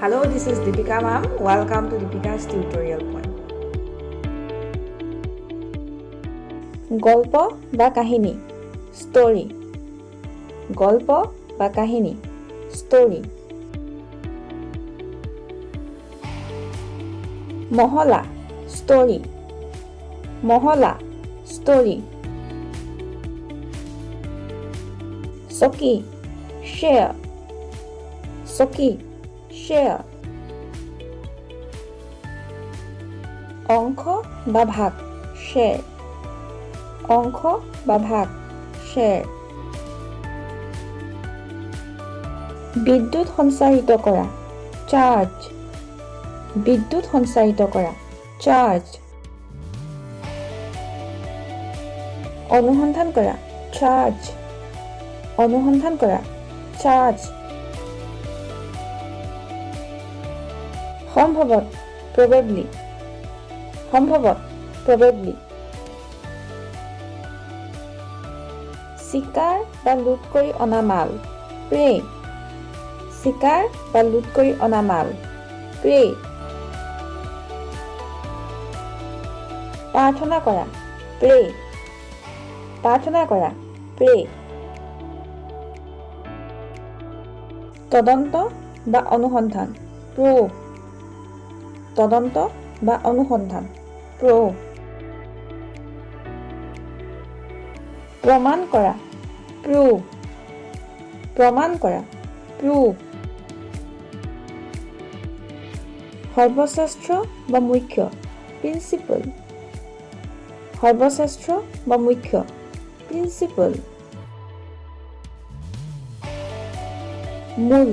Hello, this is Deepika ma'am. Welcome to Deepika's tutorial point. গল্প বা কাহিনী story গল্প বা কাহিনী story মহলা story মহলা story চকী share চকী share অংশ বা ভাগ share অংশ বা ভাগ share বিদ্যুৎ সঞ্চাৰিত কৰা charge বিদ্যুৎ সঞ্চাৰিত কৰা charge অনুসন্ধান কৰা charge অনুসন্ধান কৰা charge সম্ভৱত probably সম্ভৱত probably চিকাৰ বা লুট কৰি অনা মাল pray চিকাৰ বা লুট কৰি অনা মাল pray প্ৰাৰ্থনা কৰা pray প্ৰাৰ্থনা কৰা pray তদন্ত বা অনুসন্ধান probe তদন্ত বা অনুসন্ধান probe প্ৰমাণ কৰা prove প্ৰমাণ কৰা prove সৰ্বশ্ৰেষ্ঠ বা মুখ্য principal সৰ্বশ্ৰেষ্ঠ বা মুখ্য principal মূল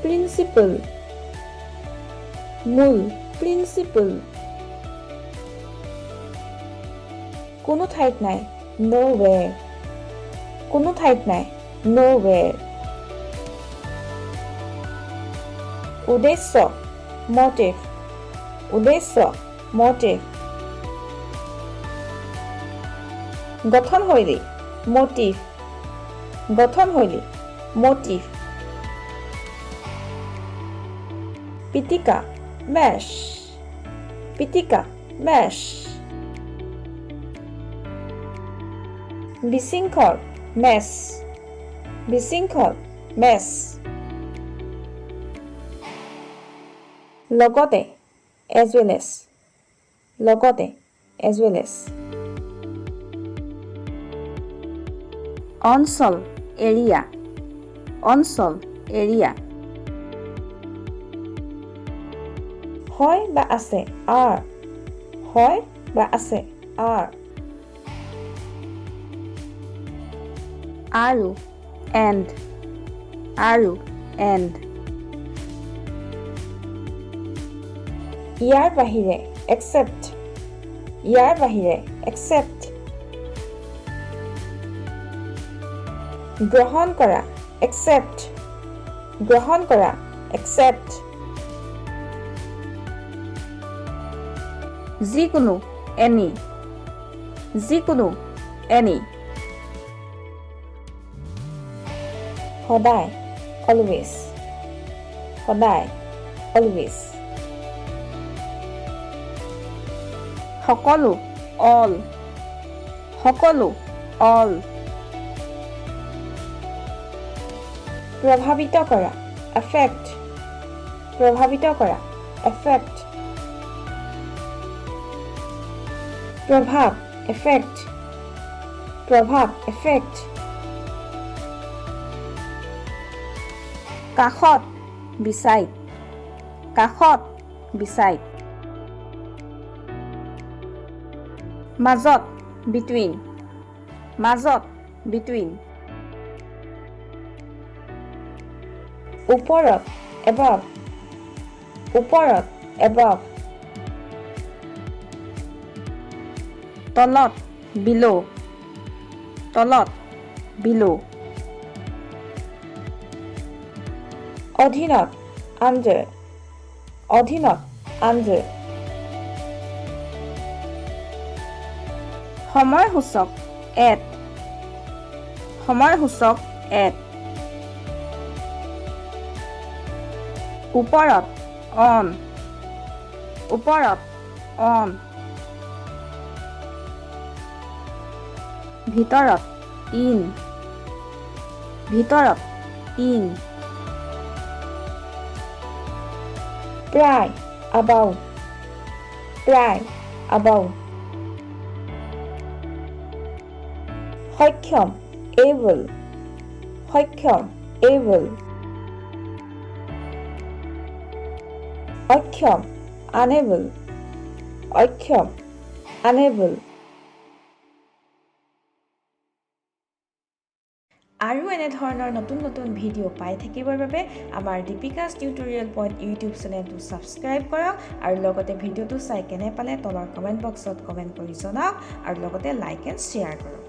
principal মূল principal কোনো ঠাইত নাই nowhere কোনো ঠাইত নাই nowhere উদ্দেশ্য motive উদ্দেশ্য motive গঠনশৈলী motive গঠনশৈলী motive পিটিকা mesh পিটিকা mesh বিশৃংখল mess বিশৃংখল mess লগতে as well as লগতে as well as অঞ্চল area অঞ্চল area হয় বা আছে are হয় বা আছে are আৰু and ইয়াৰ বাহিৰে except ইয়াৰ বাহিৰে except গ্ৰহণ কৰা accept গ্ৰহণ কৰা accept যিকোনো any যিকোনো any সদায় always সদায় always সকলো all সকলো all প্ৰভাৱিত কৰা affect প্ৰভাৱিত কৰা affect প্ৰভাৱ effect প্ৰভাৱ effect কাষত beside কাষত beside মাজত between মাজত between ওপৰত above ওপৰত above তলত below তলত below অধীনত under অধীনত under সময়সূচক at সময়সূচক at ওপৰত অন ওপৰত অন ভিতৰত ইন ভিতৰত ইন প্ৰায় about প্ৰায় about সক্ষম able সক্ষম able অক্ষম unable অক্ষম unable আৰু এনেধৰণৰ নতুন নতুন ভিডিঅ' পাই থাকিবৰ বাবে আমাৰ দীপিকাছ টিউটৰিয়েল পইণ্ট ইউটিউব চেনেলটো ছাবস্ক্ৰাইব কৰক আৰু লগতে ভিডিঅ'টো চাই কেনে পালে তলৰ কমেণ্ট বক্সত কমেণ্ট কৰি জনাওক আৰু লগতে লাইক এণ্ড শ্বেয়াৰ কৰক